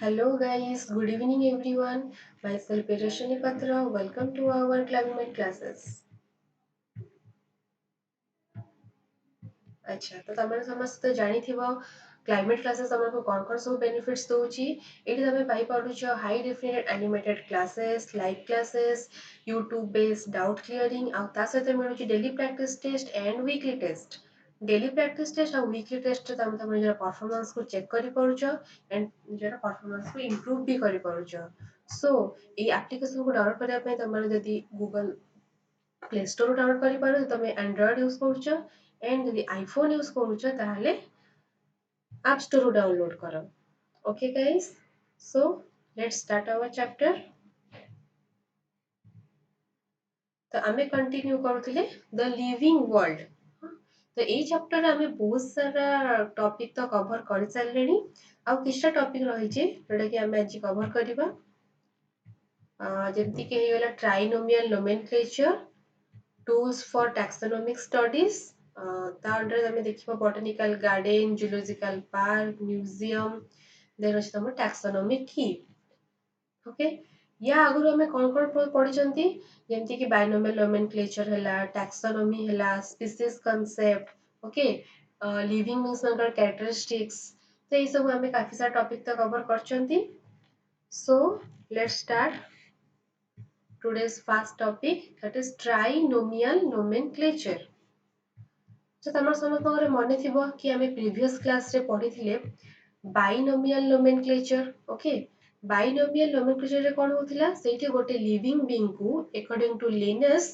Hello guys, good evening everyone. Myself Rashini Patra. Welcome to our climate classes. अच्छा तो तमें समस्त जानिथिबो climate classes हमको कोन सब बेनिफिट्स दोची एठी तमे पाई पाडुछो high definition animated classes live classes YouTube based doubt clearing आ ता सहित मिलुची daily practice test and weekly test daily practice test और वीकली टेस्ट तमे तमे जरा परफॉर्मेंस को चेक करि पारुछो एंड जरा परफॉर्मेंस को इंप्रूव भी करि पारुछो सो ए एप्लीकेशन को डाउनलोड करिया पय तमरे जदी गूगल प्ले स्टोर डाउनलोड करि पारो तमे एंड्रॉइड यूज करूछो एंड जदी आईफोन यूज करूछो ताहले ऐप स्टोर डाउनलोड करो okay guys so let's start our chapter तो आमे कंटिन्यू करूथिले द लिविंग वर्ल्ड तो ए चैप्टर आमे बहुत सारा टॉपिक तो कवर कर सारलेनी आ किछटा टॉपिक रही जे जोटा कि आमे आज कवर करबा जेमति के हेला trinomial nomenclature tools for taxonomic studies ता अंडर आमे देखिबा botanical garden zoological park museum then अछि तम टैक्सोनॉमिक की ओके या आगु हमें कौन कौन पढ़ी जेमती कि बाइनोमियल नोमेनक्लेचर हैला टैक्सोनॉमी हैला species concept okay living beings मनकर कैरेक्टरिस्टिक्स तो ये सब हमें काफी सारा टॉपिक तो कवर करचंती so let's start today's first topic that is trinomial nomenclature तो तमर समस्त मने थिबो कि हमें प्रीवियस क्लास रे पढ़ी binomial nomenclature okay binomial nomenclature रे कोन होतिला सेठी गोटे लिविंग बीइंग को अकॉर्डिंग टू लिनस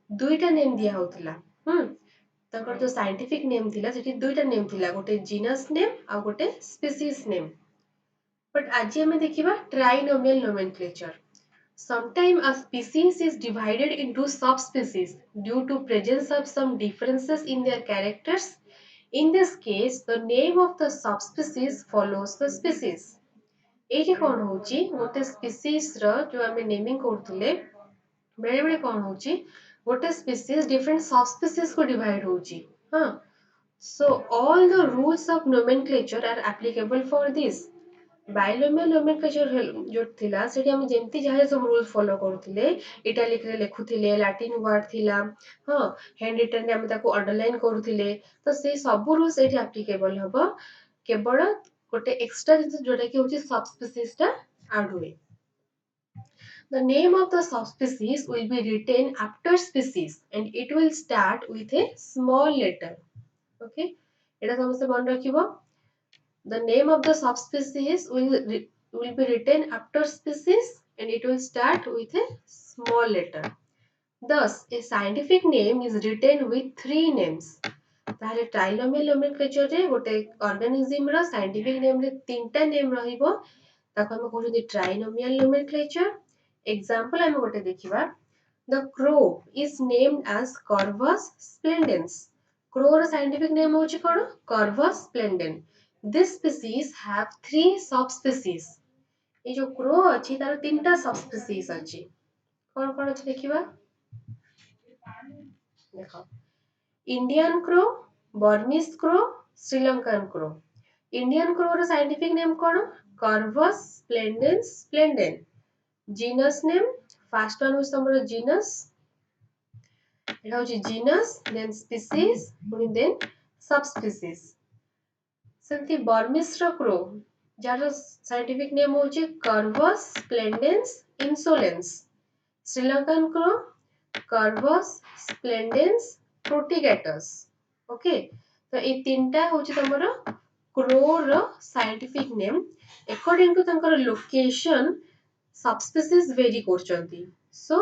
दुईटा नेम दिया होतिला तकर जो साइंटिफिक नेम थिला सेठी दुईटा नेम थिला गोटे जीनस नेम आ गोटे स्पीसीज नेम बट आज हमें देखिबा trinomial nomenclature sometimes a species is divided into subspecies due to presence of some differences in their characters. In this case, the name of the subspecies follows the species. एठी कोन होची गोटे species रो जो हमें naming करथुले बेले बेले कोन होची गोटे species different सबस्पीसीज को डिवाइड होची हां so all the rules of nomenclature are applicable for this binomial nomenclature जो थिला सेठी हम जेमती जहा सब रूल फॉलो करथिले इटालिक रे लेखुथिले लैटिन वर्ड थिला हां हैंड रिटन रे हम ताको अंडरलाइन करथिले तो से सब रूल्स एठी एप्लीकेबल हबो केवल गोटे एक्स्ट्रा जिंस जोटा कि होची सबस्पीसीज टा ऐड हुए The name of the subspecies will be written after species and it will start with a small letter okay एटा समस्त मन रखिबो The name of the subspecies will be written after species and it will start with a small letter. Thus, a scientific name is written with three names. ताहले trinomial nomenclature रे गोटे organism रो scientific name रे तीनटा name रहिबो ताको हम कहू trinomial nomenclature example हम गोटे देखिबा The crow is named as Corvus splendens. Crow row scientific name होची कोन Corvus splendens. This species have three subspecies. ये जो क्रो अछि तार तीनटा सबस्पीसीज अछि कोन कोन अछि देखिबा देखो Indian crow Burmese crow Sri Lankan crow Indian crow रो साइंटिफिक नेम कोन Corvus splendens splendens genus name first one is हमर जीनस एटा होची जीनस देन स्पीसीज पुनी देन सबस्पीसीज सेंती बर्मीज रो क्रो जार साइंटिफिक नेम होची Corvus splendens insolens Sri Lankan crow Corvus splendens protigatus okay तो ए तीनटा होची तमरो क्रो रो साइंटिफिक नेम अकॉर्डिंग टू तंकर लोकेशन सबस्पीसीज वेरी करचंती सो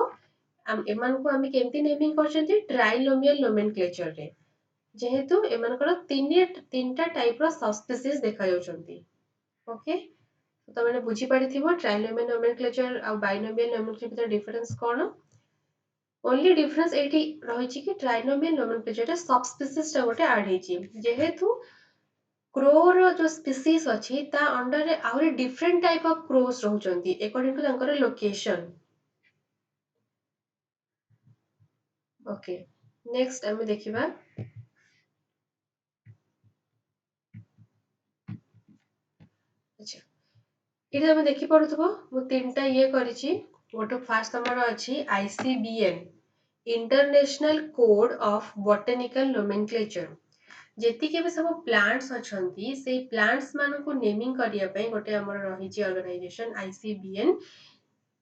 एमान को हम केमती नेमिंग करचंती ट्राइनोमियल नोमेनक्लेचर रे जेहेतु एमानकर तीनटा टाइप रो सबस्पीसीज देखा जाउचंती ओके तो तमने बुझी पारिथिबो ट्राइनोमियल नोमेनक्लेचर आ बाइनोमियल नोमेनक्लेचर बितर डिफरेंस कोन ओनली डिफरेंस एटी रहिछि कि ट्राइनोमियल नोमेनक्लेचर रे सबस्पीसीज ता गोटे ऐड हेछि जेहेतु क्रो रो जो स्पीसीज अछि ता अंडर रे आउरी डिफरेंट टाइप ऑफ क्रोस रहउचंती अकॉर्डिंग टू तंकर लोकेशन ओके नेक्स्ट हम देखिबा अच्छा ये तुम देखी पड़ुथबो मु तीनटा ये करिछि। गोटे फास्ट तमर अछि ICBN international code of botanical nomenclature. जेतिके भी सब प्लांट्स अछंती से प्लांट्स मानको नेमिंग करिया पई गोटे हमर रहिछि ऑर्गेनाइजेशन ICBN।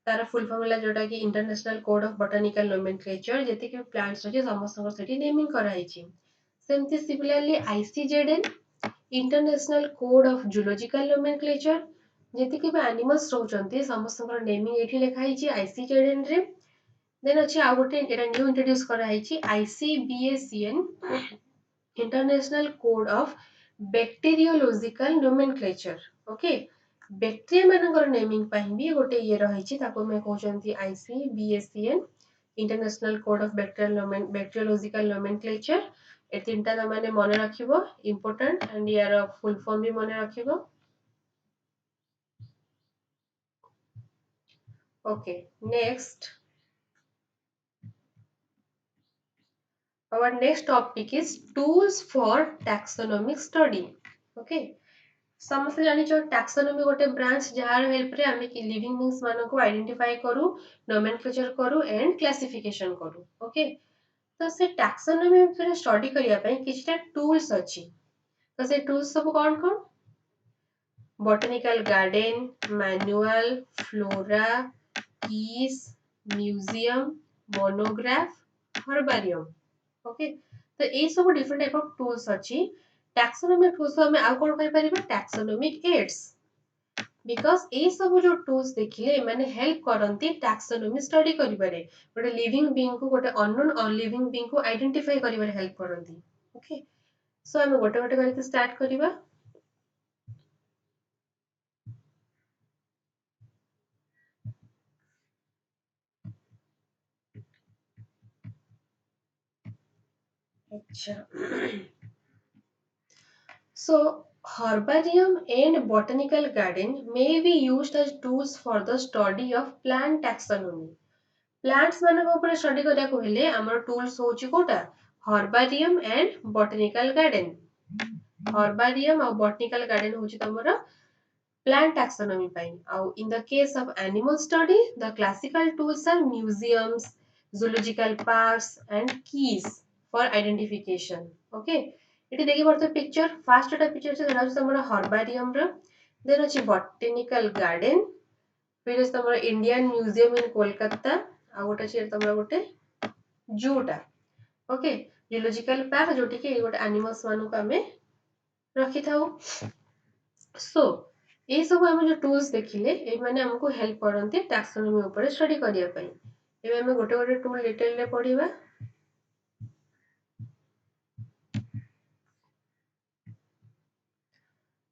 तार फुल फॉर्म होला जोटा कि international code of botanical nomenclature. जेतिके भी प्लांट्स अछि समस्त सेठी नेमिंग कराइछि। सेमति similarly ICZN international code of zoological nomenclature. जेतिके भी एनिमल्स रहउचंती समस्त नेमिंग एठी लिखा हिछि ICZN रे। देन अछि आ गोटे एटा न्यू इंट्रोड्यूस करा हिछि ICBACN international code of bacteriological nomenclature. Okay, bacteria मानकर नेमिंग ପାଇଁ ବି ଗୋଟେ ଇଏ ରହିଛି ତାକୁ ଆମେ କହୁଛନ୍ତି ICBACN international code of bacteriological nomenclature. ए तीनटा तमाने मने रखिबो इंपोर्टेंट एंड यार फुल फॉर्म भी मने रखिबो। Okay, next our next topic is tools for taxonomic study. Okay, समस्त जानिଛ टैक्सोनॉमी गोटे ब्रांच जहार हेल्प रे आमे कि लिविंग थिंग्स मानको को आइडेंटिफाई करू, नोमेनक्लेचर करू एंड क्लासिफिकेशन करू। ओके, तो से टैक्सोनॉमी फिर स्टडी करिया पई किछटा टूल्स अछि। तो से टूल्स सब कोन कोन? Botanical garden manual, flora, keys, museum, monograph, herbarium. Okay, तो ये सब डिफरेंट टाइप ऑफ टूल्स अछि। टैक्सोनॉमी टूल्स हमें आ कोन कहि परिबा? Taxonomic ads. बिकॉज ये सब जो टूल्स देखिले माने हेल्प करंती टैक्सोनॉमी स्टडी करिबारे। गोटे लिविंग बीइंग को गोटे अननोन लिविंग बीइंग को आइडेंटिफाई करिबारे हेल्प करंती। ओके, सो हमें गोटे गोटे करके स्टार्ट करिबा। अच्छा, so herbarium and botanical garden may be used as tools for the study of plant taxonomy. Plants मान स्टडी करा हेले आमर टूल्स होची कोटा herbarium and botanical garden. Herbarium और बॉटनिकल गार्डन होची तमरा प्लांट टैक्सोनॉमी पाई। आउ in the case of animal study the classical tools are museums, zoological parks and keys for identification. Okay, इटी देखि परतो पिक्चर फास्ट टा पिक्चर से धरा तमरा हर्बारियम रो, देन अछि बॉटनिकल गार्डन, फिर अछि तमरा इंडियन म्यूजियम इन कोलकाता, आ गोटे छै तमरा गोटे जूटा। ओके, जूलॉजिकल पार्क जोटी के गोटे एनिमल्स मानु को हमें रखी थाउ। सो ये सब हम जो टूल्स देखिले ए माने हमको हेल्प करंती टैक्सोनॉमी ऊपर स्टडी करिया पई। एबे हम गोटे गोटे टूल डिटेल रे पढिबा।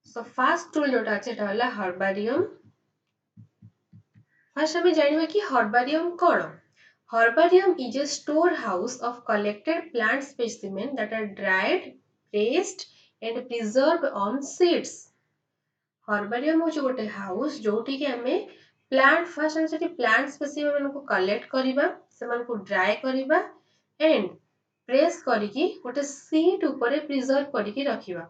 सो फर्स्ट टूल जोटा আছে এটা হলো हर्बारियम। फर्स्ट हमें जानिबा कि हर्बारियम कोन? Herbarium is a storehouse of collected plant specimens that are dried, pressed and preserved on seeds. हर्बारियम होची गोटे हाउस जोटी के हमें प्लांट फर्स्ट हम सेठी प्लांट स्पेसिमेन को कलेक्ट करिबा, सेमान को ड्राई करिबा एंड प्रेस करिकी गोटे सीट ऊपर प्रिजर्व करिकी रखिबा।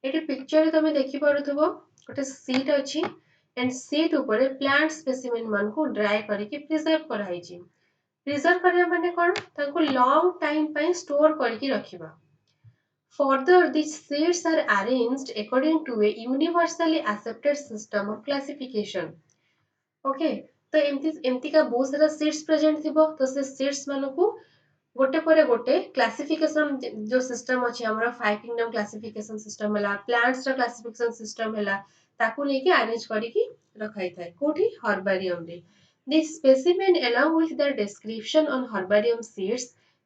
एटी पिक्चर रे तमे देखि पारुथबो गोटे सीट अछि एंड सीट ऊपर प्लांट स्पेसिमेन मान को ड्राई करिकी प्रिजर्व कराइछि। प्रिजर्व करिया माने कोन? ताको लॉन्ग टाइम पई स्टोर करके रखिबा। Further, these seeds are arranged according to a universally accepted system of classification. Okay, तो एमती का बहुत सारा सीड्स प्रेजेंट थिबो तो से सीड्स मानको गोटे परे गोटे क्लासिफिकेशन जो सिस्टम अछि हमरा 5 किंगडम क्लासिफिकेशन सिस्टम हला, प्लांट्स रा क्लासिफिकेशन सिस्टम हला, ताकू लेके अरेंज करिकी रखाई थाए कोठी हर्बारियम रे। This specimen along with their description on herbarium seeds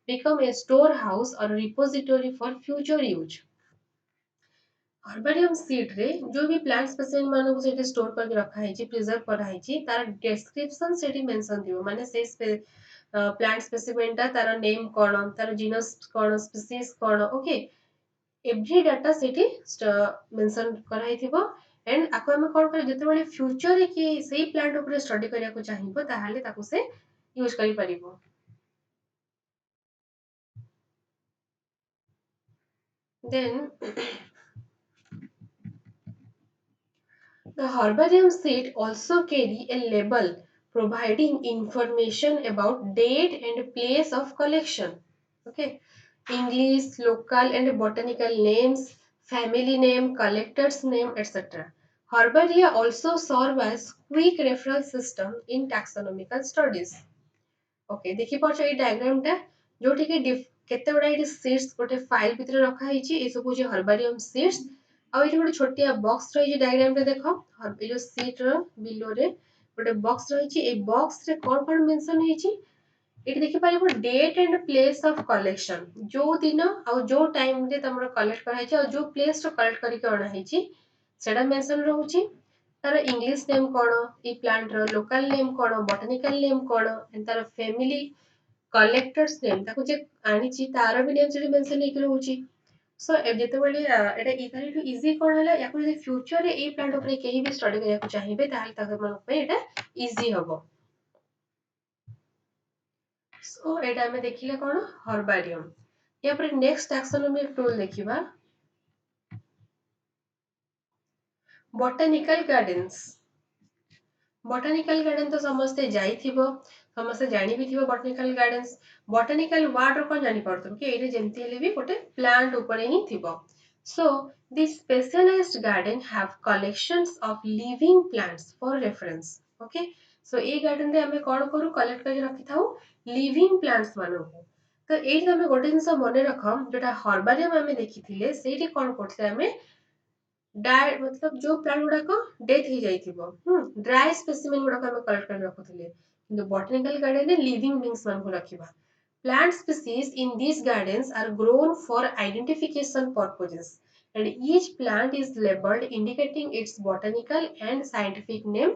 become a storehouse or repository for future use. Herbarium sheet रे जो भी प्लांट स्पेसिमेन मानको सेठी स्टोर करके रखा है प्रिजर्व करा है तार डिस्क्रिप्शन सेठी मेंशन थिबो माने से प्लांट स्पेसिमेन ता तार नेम कोन, तार जीनस कोन, स्पीसीज कोन। ओके, एवरी डाटा सेठी मेंशन करा हिथिबो एंड आको हम कोन कर जते बेले फ्यूचर रे कि सेही प्लांट ऊपर स्टडी करिया को चाहिबो ताहाले ताको से यूज करि परिबो। Then The herbarium sheet also carry a label providing information about date and place of collection. Okay, English, local and botanical names, family name, collector's name, etc. Herbaria also serve as quick reference system in taxonomical studies. Okay देखि पाछ एई diagram टा जोठी के केते बडा eighty seats गोटे file भितर रखा हिची ए सब जे हर्बारियम सीट्स आ एटी गोटे छोटिया बॉक्स रही जे डायग्राम रे देखो ए जो सीट रो बिलो रे गोटे बॉक्स रही ए बॉक्स रे कोन कोन मेंशन हिची एटी देखि पारिबो date and place of collection जो दिन आ जो टाइम रे तमरो कलेक्ट करा हिची आ जो प्लेस रो कलेक्ट करी के अना हिची सेटा मेंशन रहउची तार इंग्लिश नेम कौन ई प्लांट रो लोकल नेम कौन बॉटनिकल नेम कौन एंड तार फैमिली कलेक्टर्स नेम ताको जे आनिची तार भी नेम से मेंशन हेक रहउची सो ए जेते बेले एटा इथाली इजी कोन हला याको जे फ्यूचर रे ए प्लांट ऊपर केही भी स्टडी करिया को चाहिबे ताहले ताको मन पे एटा इजी हबो सो एटा हमें देखिले कोन हर्बारियम या पर नेक्स्ट टैक्सोनॉमी टूल देखिबा बॉटनिकल गार्डन्स बॉटनिकल गार्डन तो समस्ते जाइथिबो समस्ते जानि भी थिबो बॉटनिकल गार्डन्स बॉटनिकल वर्ड रो कोन जानि पड़तो कि एरे जेमति हेले भी गोटे प्लांट ऊपर ही थिबो so this specialized garden have collections of living plants for reference okay so ए गार्डन रे हमें कोन करू कलेक्ट कर रखि थाउ लिविंग प्लांट्स मानो तो एई हमें गोटे जिंस मने रखम जेटा हर्बारियम हमें देखिथिले सेठी कोन करथे हमें डाय मतलब जो प्लांट गुड़ाक डेथ हो जाइथिबो ड्राई स्पेसिमेन गुड़ाक हम कलेक्ट कर रखुथिले किंतु बॉटनिकल गार्डन रे लिविंग बीइंग्स मान को रखिबा plant species in these gardens are grown for identification purposes and each plant is labeled indicating its botanical and scientific name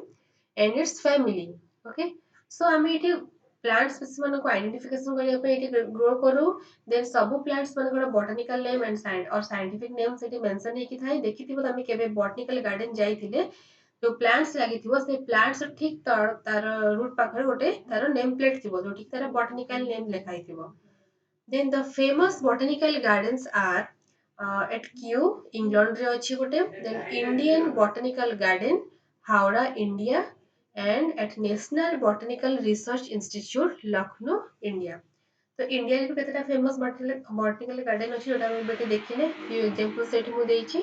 and its family okay so ami iti plant species मान को identification करिया पे एटी grow करू then सब plants मान botanical name and scientific name सेठी mention हेकी थाए देखिथिबो तमे केबे बॉटनिकल गार्डन जाइथिले जो प्लांट्स लागिथिबो से प्लांट्स ठीक तार रूट पाखरे गोटे तार नेम प्लेट थिबो जो ठीक तार बॉटनिकल नेम लिखाइथिबो then the famous botanical gardens are at Kew England रे अछि गोटे then Indian Botanical Garden Howrah India and at National Botanical Research Institute Lucknow India तो इंडिया रे केतेटा फेमस बॉटनिकल गार्डन अछि जोटा हम बेटे देखिले ये एग्जांपल सेट मु देइछि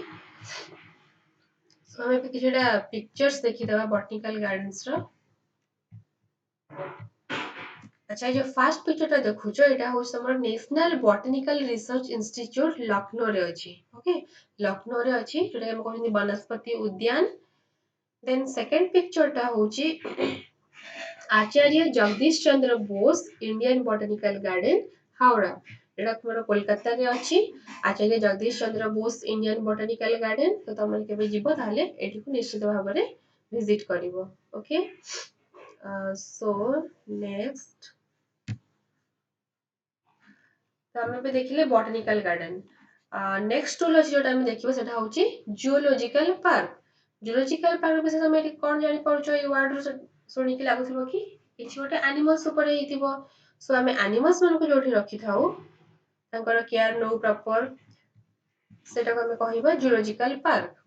सो हमें किछटा पिक्चर्स देखि देबा बॉटनिकल गार्डन्स रो अच्छा ये जो फर्स्ट पिक्चर देखुछ एटा हो हमर national botanical research institute Lucknow रे अछि ओके लखनऊ रे अछि जोटा हम कहनी वनस्पति उद्यान देन सेकंड पिक्चर टा होची Acharya Jagadish Chandra Bose Indian botanical garden Howrah एटा तुमर कोलकाता रे अछि Acharya Jagadish Chandra Bose Indian botanical garden तो तमन केबे जिवो ताले एठी को निश्चित भाबरे विजिट करिवो ओके सो नेक्स्ट तो आम ए देखिले बॉटनिकल गार्डन नेक्स्ट टूल अच्छी जोटा आम देखिबा सेटा होची जूलॉजिकल पार्क जूलॉजिकल पार्क विषय तुम कौन जानि पारुछो ए वर्ड रो सुनी के लागुथिबो कि किछि गोटे एनिमल्स ऊपर हेतिबो सो आम एनिमल्स मन को जोठी रखि थाउ तांकर केयर नो प्रॉपर सेटा को हम कहिबा zoological park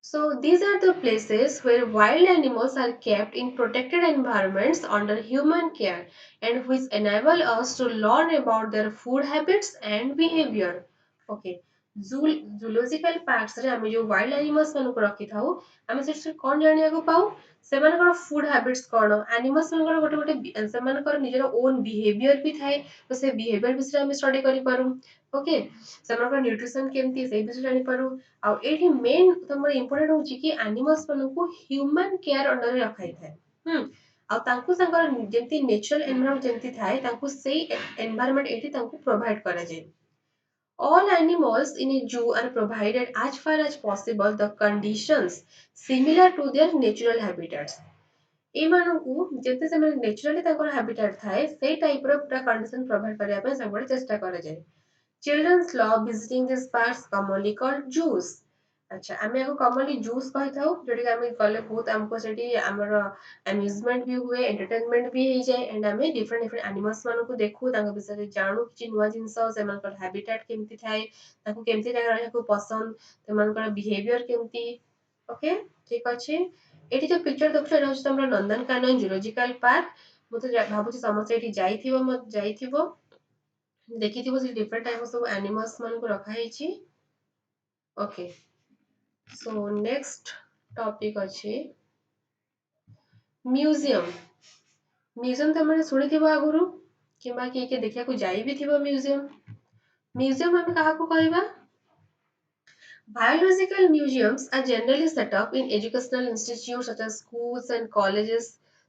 So these are the places where wild animals are kept in protected environments under human care and which enable us to learn about their food habits and behavior. Okay. Zoological parks रे आमे जो wild animals ମାନଙ୍କୁ रखिथाउ आमे से कोन जानिया को पाउ सेमानकर food habits कोन animals मनकर गोटे गोटे सेमानकर निजर ओन बिहेवियर भी थाए तो से बिहेवियर विषय आमे स्टडी करि पारू ओके सेमानकर न्यूट्रिशन केमती से विषय जानि पारू आ एठी मेन तमर इंपोर्टेंट होची कि एनिमल्स मनकु ह्यूमन केयर अंडर रे रखाई थाए आ तांकु संकर जेंती नेचुरल एनवायरनमेंट जेंती थाए तांकु सेही एनवायरनमेंट एठी तांकु प्रोवाइड करा जाय all animals in a zoo are provided as far as possible the conditions similar to their natural habitats ଏମାନଙ୍କୁ ଯେତେ ସେମାନେ ନେଚୁରାଲି ତାଙ୍କର ହାବିଟାଟ ଥାଏ ସେଇ ଟାଇପର ପୁରା କଣ୍ଡିସନ ପ୍ରୋଭାଇଡ କରିବା ପାଇଁ ସବୁବେଳେ ଚେଷ୍ଟା କରାଯାଏ children's love visiting these parks commonly called zoos अच्छा आमे को कॉमनली जूस कहथाउ जोटी कि आमे गले बहुत हमको सेठी हमर अम्यूजमेंट भी हुए एंटरटेनमेंट भी हो जाए एंड आमे डिफरेंट डिफरेंट एनिमल्स मानको देखु तांको विषय जानु कि नुवा जिंस सेमानकर हैबिटेट केमती थाए ताको केमती जगह रहको पसंद सेमानकर बिहेवियर केमती ओके ठीक अच्छे। ये जो पिक्चर देखो ये हूँ तुम नंदनकानन जूलॉजिकल पार्क। मुझे भावुँ समस्त ये जाइथिबो देखिथिबो से डिफरेंट टाइप सब एनिमल्स मान को रखा है। ओके सो नेक्स्ट टॉपिक अच्छे म्यूजियम। म्यूजियम तो मैंने शुणी आगुरी कि किए देखा जाई भी थी म्यूजियम। म्यूजियम आम क्या कहवा biological museums are generally set up in educational institutes such as schools and colleges.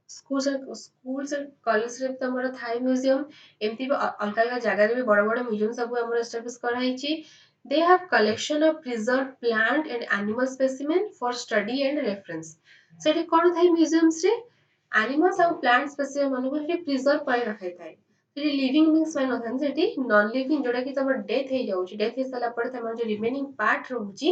Schools and colleges रे तो हमारा थाई म्यूजियम एमती भी अलग अलग जगह रे भी बड़ बड़ म्यूजियम सब हमारा एस्टैब्लिश करा हिची। They have collection of preserved plant and animal specimen for study and reference. सेठी कोन थाई म्यूजियम्स रे एनिमल्स और प्लांट स्पेसिमेन मानको सेठी प्रिजर्व कर रखा थाई। ସେଠି ଲିଭିଂ ବିଙ୍ଗସ୍ ମାନେ ନଥାନ୍ତି ସେଠି ନନ୍ ଲିଭିଂ ଯୋଉଟା କି ତମର ଡେଥ୍ ହେଇଯାଉଛି ଡେଥ୍ ହେଇସାରିଲା ପରେ ତମର ଯୋଉ ରିମେନିଂ ପାର୍ଟ ରହୁଛି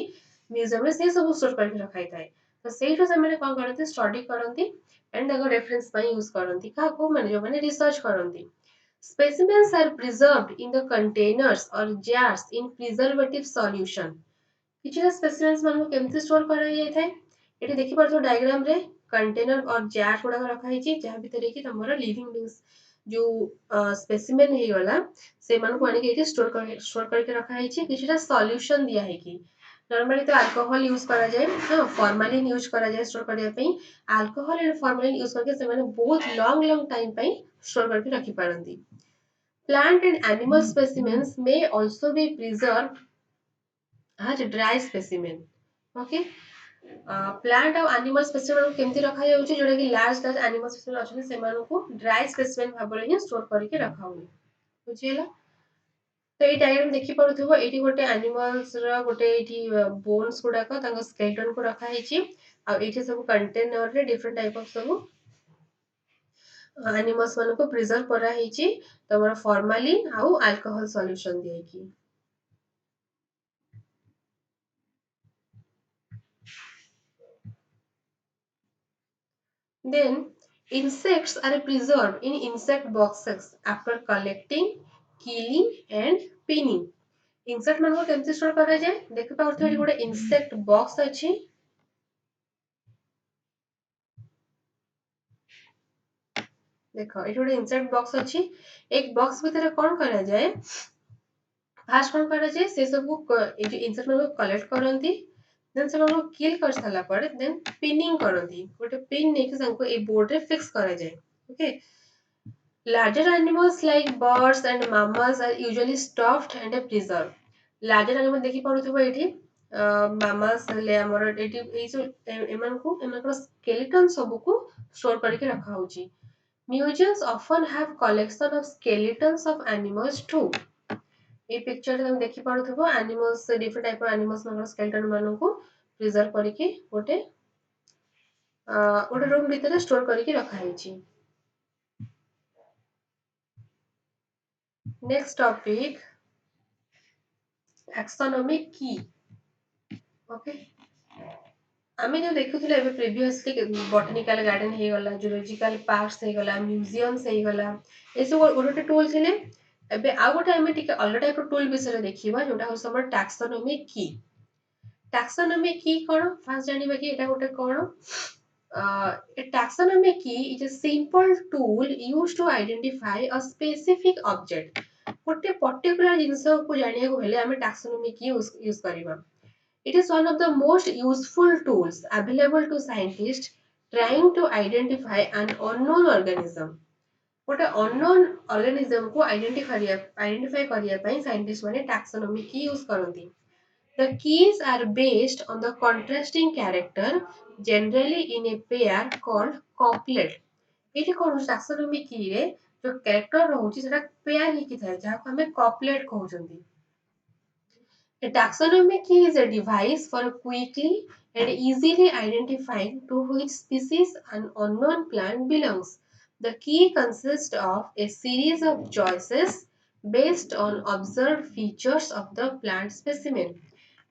ମ୍ୟୁଜିୟମରେ ସେ ସବୁ ଷ୍ଟୋର କରିକି ରଖାଯାଇଥାଏ। ତ ସେଇଠୁ ସେମାନେ କଣ କରନ୍ତି ଷ୍ଟଡି କରନ୍ତି ଏଣ୍ଡ ତାଙ୍କ ରେଫରେନ୍ସ ପାଇଁ ୟୁଜ କରନ୍ତି କାହାକୁ ମାନେ ଯୋଉମାନେ ରିସର୍ଚ୍ଚ କରନ୍ତି। Specimens are preserved in the containers or jars in preservative solution। किछिटा स्पेसिमेन्स ମାନଙ୍କୁ କେମିତି ଷ୍ଟୋର କରାଯାଇଥାଏ ଏଠି ଦେଖିପାରୁଥିବ ଡାଇଗ୍ରାମ ରେ କଣ୍ଟେନର और जार ଗୁଡାକ ରଖା ହେଇଛି ଯାହା ଭିତରେ କି ତମର ଲିଭିଂ ବିଙ୍ଗସ୍ ଯୋଉ ସ୍ପେସିମେନ୍ ହେଇଗଲା ସେମାନଙ୍କୁ ଆଣିକି ଏଠି ଷ୍ଟୋର କରିକି ରଖା ହେଇଛି କିଛିଟା ସଲ୍ୟୁସନ ଦିଆ ହେଇକି। नॉर्मली तो अल्कोहल यूज करा जाए हाँ फॉर्मालिन यूज करा जाए स्टोर करने पे अल्कोहल एंड फॉर्मालिन यूज करके से माने बहुत लॉन्ग लॉन्ग टाइम पे स्टोर करके रखी पारंती। Plant and animal specimens may also be preserve as dry specimen। ओके प्लांट और एनिमल स्पेसिमेन को केमती रखा जाउची जोटा कि लार्ज लार्ज एनिमल स्पेसिमेन अछन सेमान को ड्राई स्पेसिमेन भाबरे ही स्टोर करके रखा हुई। बुझियला तो ये डायग्राम देखि पड़ुथिबो एठी गोटे एनिमल्स रा गोटे एठी बोन्स गुडाक तांग स्केलेटन को रखा हिची आ एठी सब कंटेनर रे डिफरेंट टाइप ऑफ सब एनिमल्स मान को प्रिजर्व करा हिची तमर फॉर्मालिन आ अल्कोहल सॉल्यूशन दिए की। Then insects are preserved in insect boxes after collecting, killing and pinning। Insect मान को केमती स्टोर करा जाए देखि पाउथि एठी गोटे इंसेक्ट बॉक्स अछि। देखो एठी गोटे इंसेक्ट बॉक्स अछि एक बॉक्स भीतर कोन करा जाए फास्ट कोन करा जाए से सब को ए जो इंसेक्ट मान को कलेक्ट करंती देन से को किल कर साला पर देन पिनिंग करंती गोटे पिन ने के संको ए बोर्ड रे फिक्स करा जाए। Okay larger animals like birds and mammals are usually stuffed and preserved। larger animal देखि पड़ुथिबो एठी mammals ले हमर एठी ए जो एमान को एमान स्केलेटन सब को स्टोर करके रखा होची। Museums often have collection of skeletons of animals too। ए पिक्चर हम देखि पड़ुथिबो animals different type of animals मान स्केलेटन मान को प्रिजर्व करके गोटे रूम भीतर स्टोर करके रखा ହେଇची। नेक्स्ट टॉपिक टैक्सोनॉमी की। ओके आमे जो देखुथिले एबे प्रीवियसली बॉटनिकल गार्डन हे गला जूलॉजिकल पार्क्स हे गला म्यूजियम्स हे गला ए सब गोटे टूल थिले। एबे आ गोटे आमे टिके अलग टाइप टूल विषय देखिबा जोटा हो समर टैक्सोनॉमी की। टैक्सोनॉमी की कोन फास्ट जानिबा कि एटा गोटे कोन a taxonomy key is a simple tool used to identify a specific object। गोटे पर्टिकुलर जिंस को जानिया को हेले हमें टैक्सोनॉमी की यूज करबा। It is one of the most useful tools available to scientists trying to identify an unknown organism। गोटे unknown organism को आइडेंटिफाई करिया पई साइंटिस्ट माने टैक्सोनॉमी की use करंती। The keys are based on the contrasting character generally in a pair called couplet। एठी कोन taxonomy की रे जो कैरेक्टर रहउची सेटा पेयर ही की थाए जहा को हमें कॉपलेट कहउचंदी। A taxonomy key is a device for quickly and easily identifying to which species an unknown plant belongs। The key consists of a series of choices based on observed features of the plant specimen।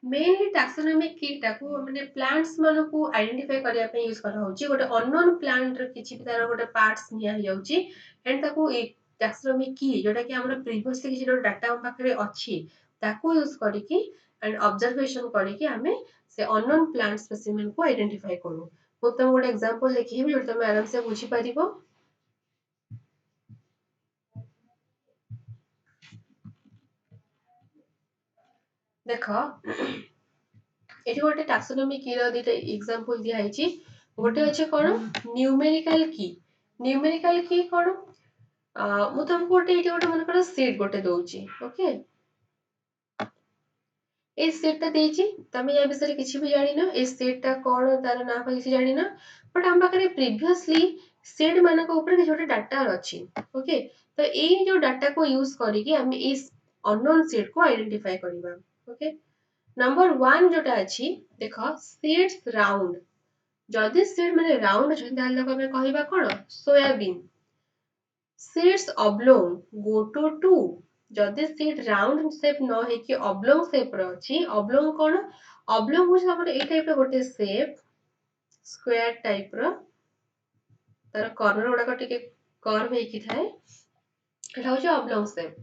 Mainly taxonomy कीटा को माने plants मानो को identify करिया पे use करा होची गोटे अननोन प्लांट र किछि भी तार गोटे पार्ट्स निया जाउची एंड ताको टैक्सोनॉमी की जोटा कि हमरा प्रीवियसली किछि डाटा हम पाखरे अछि ताको यूज करिकि एंड ऑब्जर्वेशन करिकि हमें से अननोन प्लांट स्पेसिमेन को आइडेंटिफाई करू। मु तुम गोटे एग्जांपल देखिबि जो तुम आराम से बुझी परिबो। देखो एठी गोटे टैक्सोनॉमी की रो दिटा एग्जांपल दिया हैची। गोटे अछि कोन न्यूमेरिकल की। न्यूमेरिकल की कोन मु तुमको गोटे एठी गोटे मन कर सेट गोटे दोउची। ओके ए सेट टा देची तमे या विषय किछि भी जानि न ए सेट टा कोन तार ना किछि जानि न बट हम पाखरे प्रीवियसली सेट मानक ऊपर किछि गोटे डाटा अछि। ओके तो ए जो डाटा को यूज करिकि हम इस अननोन सेट को आइडेंटिफाई करबा। ओके नंबर 1 जोटा अछि देखो सीड्स राउंड जदि सीड माने राउंड अछि ताले हमें कहबा कोन सोयाबीन। सीड्स ऑब्लोंग गो टू 2 जदि सीड राउंड शेप न है कि ऑब्लोंग शेप रो अछि ऑब्लोंग कोन ऑब्लोंग होछ हमर ए टाइप रो गोटे शेप स्क्वायर टाइप रो तार कॉर्नर गुडा को टिके कर्व हे कि थाए एटा होछ ऑब्लोंग शेप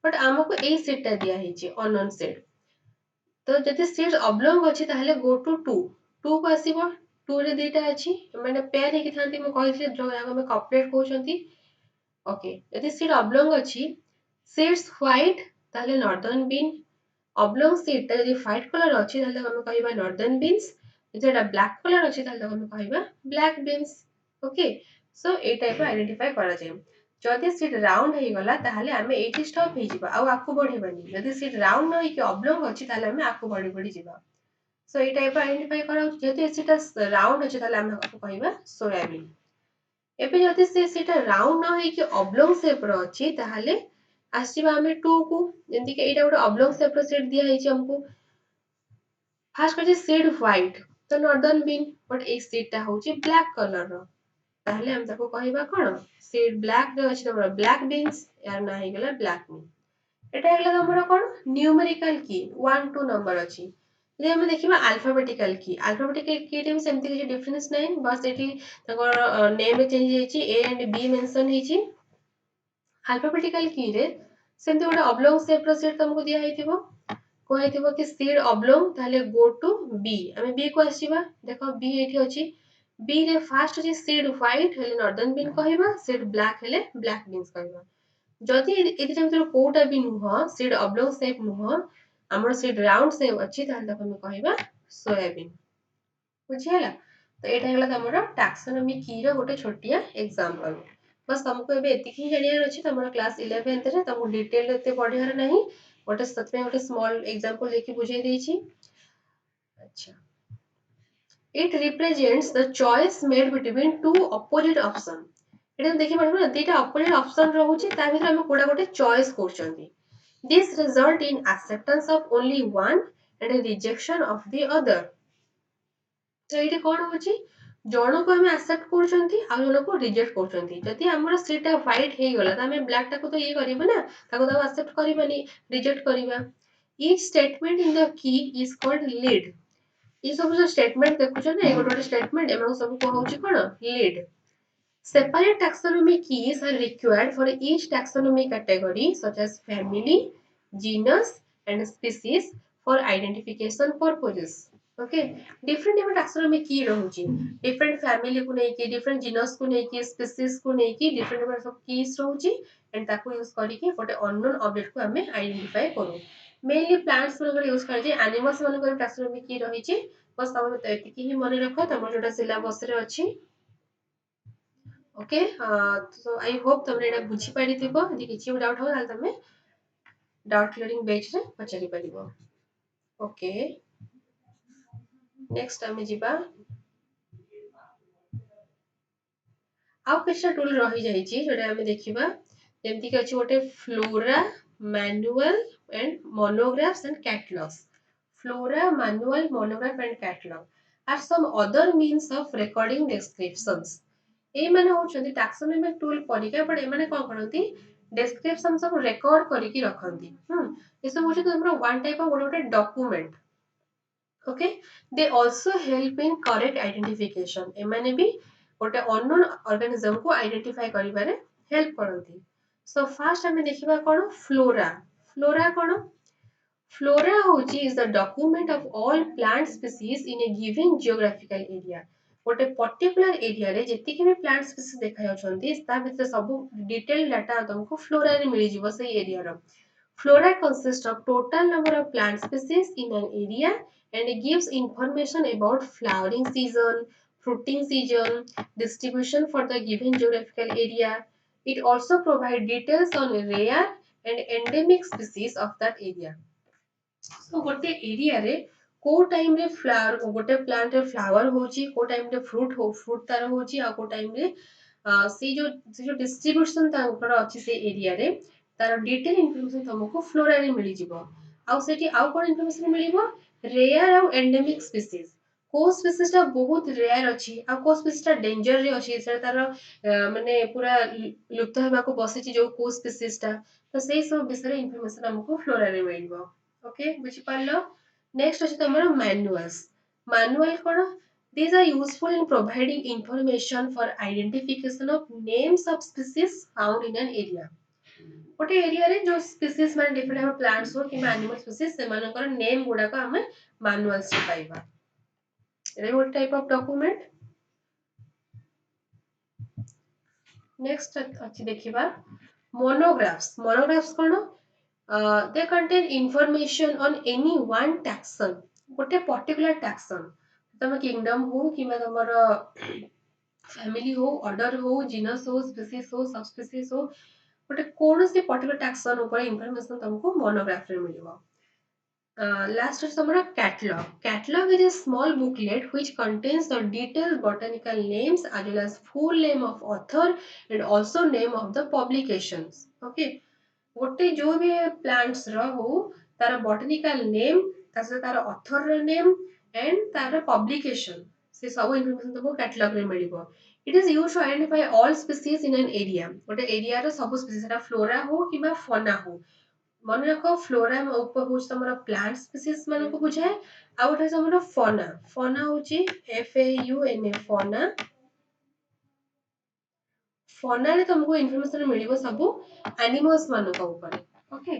बट हमको ए सीड टा दिया हेछि अननोन सीड। तो जदि सीड्स ऑब्लोंग अछि ताहले गो टू 2 2 को आसीबो 2 रे दीटा अछि माने पेयर हे कि थांती मु कहिथि जो याको में कपलेट कहउछंती। ओके यदि सीड ऑब्लोंग अछि सीड्स व्हाइट ताहले नॉर्दर्न बीन ऑब्लोंग सीड ता यदि व्हाइट कलर अछि ताहले हम कहबा नॉर्दर्न बीन्स यदि एटा ब्लैक कलर अछि ताहले हम कहबा ब्लैक बीन्स। ओके सो ए टाइप आइडेंटिफाई करा जाय। जदि सीड राउंड हे गला ताहले हमें एठी स्टॉप हे जिबा आ आकु बढ़िबानी जदि सीड राउंड न हे कि ऑब्लोंग अछि ताहले हमें आकु बढ़ी बढ़ी जिबा। सो ए टाइप आइडेंटिफाई करा जेते सीटा राउंड अछि ताहले हम आकु कहबा सोयाबीन। एबे जदि सीटा राउंड न हे कि ऑब्लोंग शेप रो अछि ताहले आसीबा हमें 2 को जेंति कि एटा गोटे ऑब्लोंग शेप रो सेट दिया हेछि हमको फास्ट कर सीड व्हाइट तो नॉर्दर्न बीन बट ए सीड ता होछि ब्लैक कलर रो ताहले हम ताको कहबा कोन सीड ब्लैक रो अछि तमरा ब्लैक बीन्स यार ना हे गेला ब्लैक बीन। एटा हेला तमरा कोन न्यूमेरिकल की 1 2 नंबर अछि। जे हम देखिबा अल्फाबेटिकल की रे भी सेमति कि डिफरेंस नै बस एठी तकर नेम चेंज हेछि ए एंड बी मेंशन हेछि। अल्फाबेटिकल की रे सेमति गोटे ऑब्लोंग शेप रो सेट तुमको दिया हेतिबो कहैतिबो कि सीड ऑब्लोंग ताले गो टू बी हमें बी को आसीबा देखो बी एठी अछि बी रे फास्ट अछि सीड व्हाइट हेले नॉर्दर्न बीन कहबा सीड ब्लैक हेले ब्लैक बीन्स कहबा। जदि एठी जेमति कोटा भी नुह सीड ऑब्लोंग शेप नुह हमर सीड राउंड शेप अछि ताले हम कहबा सोयाबीन। बुझियला तो एटा हला हमर टैक्सोनॉमी की रो गोटे छोटिया एग्जांपल। बस तुमको एबे एतिकी जानियार अछि तमरा क्लास 11th रे तुमको डिटेल एते पढियार नाही गोटे सतमे गोटे स्मॉल एग्जांपल देखि बुझाई देछि। अच्छा it represents the choice made between two opposite option एटा देखि परबो ना दुटा ऑपोजिट ऑप्शन रहउछि ता भीतर हम कोडा गोटे choice करछंती this result in acceptance of only one and a rejection of the other। तो एटा कोन होछि जणो को हम एक्सेप्ट करछंती आ जणो को रिजेक्ट करछंती जदि हमर सीटा व्हाइट हे गला त हम ब्लैक टा को तो ये करबो ना ताको तो एक्सेप्ट करबानी रिजेक्ट करबा। each statement in the key is called lead। ये सब जो स्टेटमेंट देखुछ ना एगो गोटे स्टेटमेंट एमा सब को होछि कोन lead. Separate taxonomy keys are required for each taxonomy category such as family, genus and species for identification purposes। Okay different different taxonomy की रहउची डिफरेंट फैमिली को नै कि डिफरेंट जीनस को नै कि स्पीशीज को नै कि डिफरेंट डिफरेंट सब कीज रहउची एंड ताको यूज करी कि गोटे अननोन ऑब्जेक्ट को हमें आइडेंटिफाई करू। मेनली प्लांट्स मन यूज करै जे एनिमल्स मन को टैक्सोनॉमी की रहिची बस तम एतिकी ही मन रखो तमर जोटा सिलेबस रे अछि। ओके सो आई होप तुमने एटा बुझी पारिथिबो यदि किछि डाउट हो ताल तमे डाउट क्लियरिंग बेच रे पचारि परिबो। ओके नेक्स्ट हमें जिबा आउ किछटा टूल रहि जाइछि जोटा हमें देखिबा जेमति कि अछि गोटे flora manual and monographs and catalogues. Flora manual monograph and catalogue are some other means of recording descriptions. ए माने होछंती टैक्सोनॉमी टूल परिका बट ए माने कोन करंती डिस्क्रिप्शन सब रिकॉर्ड करी कि रखंती। ए सब होछ हमर वन टाइप ऑफ गोटे document. Okay they also help in correct identification ए माने भी गोटे अननोन ऑर्गेनिज्म को आइडेंटिफाई करिबारे हेल्प करंती। सो फर्स्ट हमें देखिबा कोन फ्लोरा। फ्लोरा कोन Flora ହଉଛି is the document of all plant species in a given geographical area. ଗୋଟେ particular ଏରିଆରେ ଯେତିକି ବି ପ୍ଲାଣ୍ଟ ସ୍ପିସିସ୍ ଦେଖାଯାଉଛନ୍ତି ତା ଭିତରେ ସବୁ ଡିଟେଲ ଡାଟା ତମକୁ ଫ୍ଲୋରାରେ ମିଳିଯିବ ସେଇ ଏରିଆର। Flora consists of total number of plant species in an area and it gives information about flowering season, fruiting season, distribution for the given geographical area. It also provides details on rare and endemic species of that area. So ଗୋଟେ ଏରିଆରେ କୋଉ ଟାଇମରେ flower ଗୋଟେ ପ୍ଲାଣ୍ଟରେ flower ହଉଛି କୋଉ ଟାଇମରେ fruit ତାର ହଉଛି ଆଉ କୋଉ ଟାଇମରେ ସେଇ ଯୋଉ ଡିଷ୍ଟ୍ରିବ୍ୟୁସନ ତାଙ୍କର ଅଛି ସେଇ ଏରିଆରେ ତାର ଡିଟେଲ ଇନଫର୍ମେସନ ତମକୁ ଫ୍ଲୋରାରେ ମିଳିଯିବ। ଆଉ ସେଠି ଆଉ କଣ ଇନଫର୍ମେସନ ମିଳିବ ରେୟାର ଆଉ ଏଣ୍ଡେମିକ ସ୍ପିସିସ୍ କୋଉ ସ୍ପିସିସ୍ ଟା ବହୁତ ରେୟାର ଅଛି ଆଉ କୋଉ ସ୍ପିସିସ୍ ଟା ଡେଞ୍ଜରରେ ଅଛି ସେଟା ତାର ମାନେ ପୁରା ଲୁପ୍ତ ହେବାକୁ ବସିଛି ଯୋଉ କୋଉ ସ୍ପିସିସ୍ ଟା ତ ସେଇ ସବୁ ବିଷୟରେ ଇନଫର୍ମେସନ ଆମକୁ ଫ୍ଲୋରାରେ ମିଳିବ। ଓକେ ବୁଝିପାରିଲ। ନେକ୍ସଟ ଅଛି ତମର ମାନୁଆଲ୍ସ। ମାନୁଆଲ କଣ these are useful in providing information for identification of names of species found in an area। ଗୋଟେ ଏରିଆରେ ଯୋଉ ସ୍ପିସିସ୍ ମାନେ ଡିଫରେଣ୍ଟ ଆମର ପ୍ଲାଣ୍ଟସ୍ ହଉ କିମ୍ବା ଆନିମାଲ ସ୍ପିସିସ୍ ସେମାନଙ୍କର ନେମ୍ ଗୁଡାକ ଆମେ ମାନୁଆଲ୍ସରେ ପାଇବା। ଏଟା ବି ଗୋଟେ ଟାଇପ ଅଫ ଡକୁମେଣ୍ଟ। ନେକ୍ସଟ ଅଛି ଦେଖିବା ମୋନୋଗ୍ରାଫ୍ସ। ମୋନୋଗ୍ରାଫ୍ସ କଣ they contain information on any one taxon ଗୋଟେ particular taxon ତମ kingdom ହଉ କିମ୍ବା ତମର ଫ୍ୟାମିଲି ହଉ ଅର୍ଡର ହଉ ଜିନସ୍ ହଉ ସ୍ପିସିସ୍ ହଉ ସବସ୍ପିସିସ୍ ହଉ ଗୋଟେ କୌଣସି particular taxon ଉପରେ information ତମକୁ monograph ରେ ମିଳିବ। Last is our catalog. Catalog is a small booklet which contains the detailed botanical names as well as full name of author and also name of the publications. Okay. ଗୋଟେ ଯୋଉ ବି plants ର ହଉ ତାର botanical name ତା ସହିତ ତାର ଅଥର ର name and ତାର ପବ୍ଲିକେସନ ସେ ସବୁ ଇନଫର୍ମେସନ ତମକୁ କ୍ୟାଟଲଗ ରେ ମିଳିବ। It is use to identify all species in an area ଗୋଟେ ଏରିଆର ସବୁ ସ୍ପିସିସ୍ ସେଟା ଫ୍ଲୋରା ହଉ କିମ୍ବା ଫନା ହଉ। ମନେ ରଖ ଫ୍ଲୋରା ହଉଛି ତମର ପ୍ଲାଣ୍ଟ ସ୍ପିସିସ୍ ମାନଙ୍କୁ ବୁଝାଏ ଆଉ ଗୋଟେ ତମର ଫନା। ଫନା ହଉଛି FAUNA ଫନା। ଫନାରେ ତମକୁ ଇନଫର୍ମେସନ ମିଳିବ ସବୁ ଆନିମଲ୍ସ ମାନଙ୍କ ଉପରେ। ଓକେ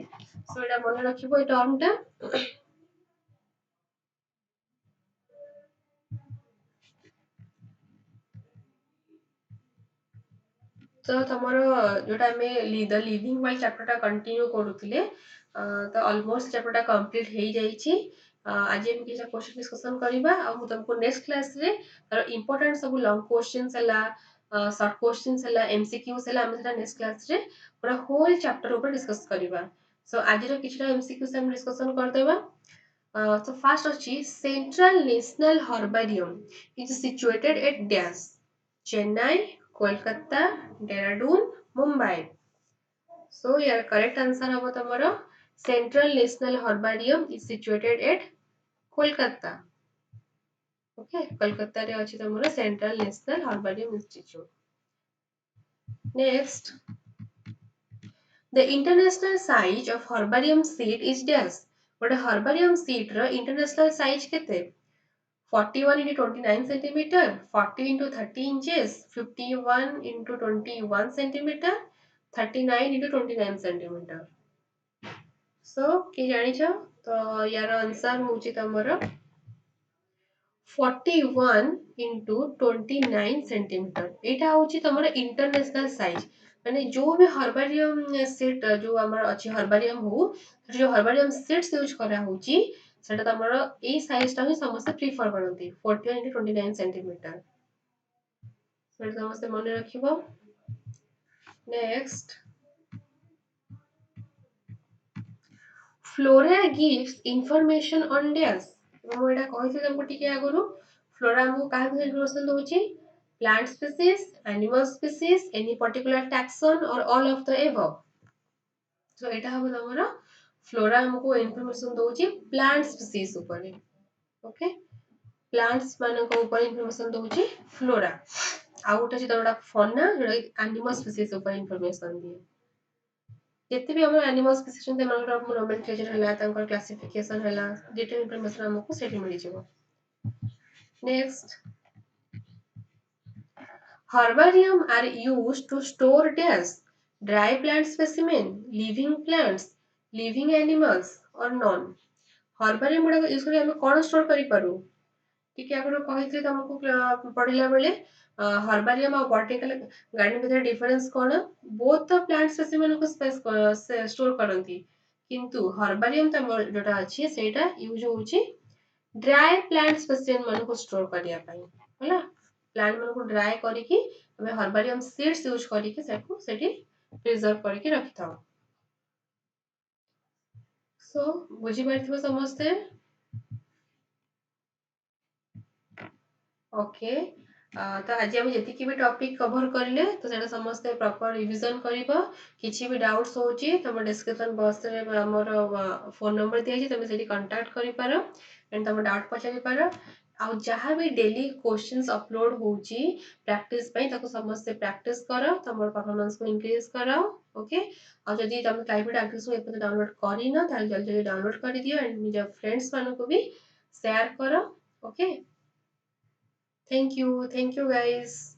ସୋ ଏଟା ମନେ ରଖିବ ଏଇ ଟର୍ମଟା। ତ ତମର ଯୋଉଟା ଆମେ ଦ ଲିଭିଂ ୱାର୍ଲ୍ଡ ଚାପ୍ଟରଟା କଣ୍ଟିନ୍ୟୁ କରୁଥିଲେ ତ ଅଲମୋଷ୍ଟ ଚାପ୍ଟରଟା କମ୍ପ୍ଲିଟ୍ ହେଇଯାଇଛି। ଆଜି ଆମେ କିଛି କ୍ୱେଶ୍ଚନ ଡିସ୍କସନ କରିବା ଆଉ ମୁଁ ତମକୁ ନେକ୍ସଟ କ୍ଲାସରେ ତାର ଇମ୍ପୋର୍ଟାଣ୍ଟ ସବୁ ଲଙ୍ଗ କ୍ୱେଶ୍ଚନ୍ସ ହେଲା ସର୍ଟ କ୍ୱେଶ୍ଚନ୍ସ ହେଲା MCQs ହେଲା ଆମେ ସେଟା ନେକ୍ସଟ କ୍ଲାସରେ ପୁରା ହୋଲ ଚାପ୍ଟର ଉପରେ ଡିସ୍କସ କରିବା। ସୋ ଆଜିର କିଛିଟା MCQs ଆମେ ଡିସ୍କସନ କରିଦେବା। So first ଅଛି Central National Herbarium is situated at Dash, Chennai, Kolkata, Dehradun, Mumbai. So your correct answer habo tomorrow Central National Herbarium is situated at Kolkata. Okay, Kolkata re achi tomorrow Central National Herbarium Institute. Next, the international size of herbarium seed is dash. But herbarium seed ro international size kete? 41 into 29 centimeter, 40 into 30 inches, 51 into 21 centimeter, 39 into 29 centimeter. So କିଏ ଜାଣିଛ ତ ୟାର answer ହଉଛି ତମର 41 into 29 centimeter। ଏଇଟା ହଉଛି ତମର international size ମାନେ ଯୋଉ ବି ହର୍ବାରିୟମ ସିଟ୍ ଯୋଉ ଆମର ଅଛି ହର୍ବାରିୟମ ହଉ ଯୋଉ ହର୍ବାରିୟମ ସିଟ୍ସ ୟୁଜ କରାହଉଛି ସେଟା ତମର ଏଇ ସାଇଜ ଟା ହିଁ ସମସ୍ତେ ପ୍ରିଫର କରନ୍ତି 41 into 29 centimeter। ସେଟା ସମସ୍ତେ ମନେ ରଖିବ। Next Flora gives information on dash। ମୁଁ ଏଟା କହିଥିଲି ତମକୁ ଟିକେ ଆଗରୁ ଫ୍ଲୋରା ଆମକୁ କାହା ବିଷୟରେ ଇନଫର୍ମେସନ ଦଉଛି plant species, animal species, any particular taxon or all of the above। so ଏଟା ହବ ତମର ଫ୍ଲୋରା ଆମକୁ ଇନଫର୍ମେସନ ଦଉଛି plant species ଉପରେ। ଓକେ ପ୍ଲାଣ୍ଟସ୍ ମାନଙ୍କ ଉପରେ ଇନଫର୍ମେସନ ଦଉଛି ଫ୍ଲୋରା। ଆଉ ଗୋଟେ ଅଛି ତମର ଫନା ଯୋଉଟା ଆନିମଲ ସ୍ପିସିସ୍ ଉପରେ ଇନଫର୍ମେସନ ଦିଏ। ଯେତେ ବି ଆମର ଆନିମଲ ସ୍ପିସିସ୍ ଅଛନ୍ତି ସେମାନଙ୍କର ନୋମେନକ୍ଲେଚର ହେଲା ତାଙ୍କର କ୍ଲାସିଫିକେସନ ହେଲା ଡିଟେଲ ଇନଫର୍ମେସନ ଆମକୁ ସେଠି ମିଳିଯିବ। Next Herbarium are used to store dash dry plant specimen, living plants, living animals और नॉन हर्बारियम गुड़ा यूज कर आम कौन स्टोर करूँ ଟିକେ ଆଗରୁ କହିଥିଲି ତମକୁ ପଢିଲା ବେଳେ ହର୍ବାରିୟମ ଆଉ ବଟାନିକାଲ ଗାର୍ଡେନ ଭିତରେ ଡିଫରେନ୍ସ କଣ ବୋଥ ଦ ପ୍ଲାଣ୍ଟ ସ୍ପେସିମେନ୍ କୁ ଷ୍ଟୋର କରନ୍ତି କିନ୍ତୁ ହର୍ବାରିୟମ ତମର ଯୋଉଟା ଅଛି ସେଇଟା ୟୁଜ ହଉଛି ଡ୍ରାଏ ପ୍ଲାଣ୍ଟ ସ୍ପେସିମେନ୍ ମାନଙ୍କୁ ଷ୍ଟୋର କରିବା ପାଇଁ ହେଲା ପ୍ଲାଣ୍ଟ ମାନଙ୍କୁ ଡ୍ରାଏ କରିକି ଆମେ ହର୍ବାରିୟମ ସିଡ୍ସ ୟୁଜ କରିକି ସେକୁ ସେଠି ପ୍ରିଜର୍ଭ କରିକି ରଖିଥାଉ ସୋ ବୁଝିପାରିଥିବ ସମସ୍ତେ ओके तो आज आम जी भी टॉपिक कवर करें तो सेटा समस्ते प्रॉपर रिवीजन कर किसी भी डाउट्स होची तुम डिस्क्रिप्शन बॉक्स रे हमर फोन नंबर दिया तुम से कांटेक्ट कर पार एंड तुम डाउट पचारि पार आउ जहाँ भी डेली क्वेश्चंस अपलोड होची प्रैक्टिस पई ताको समस्ते प्रैक्टिस करो तुम परफॉर्मेंस को इंक्रीज कराओ ओके आ जदी तुम प्राइवेट एक्टिविटीज को एपते डाउनलोड करिना ताल जल्दी जल्दी डाउनलोड कर दियो एंड निज फ्रेंड्स मानको को भी शेयर करो okay Thank you. Thank you, guys.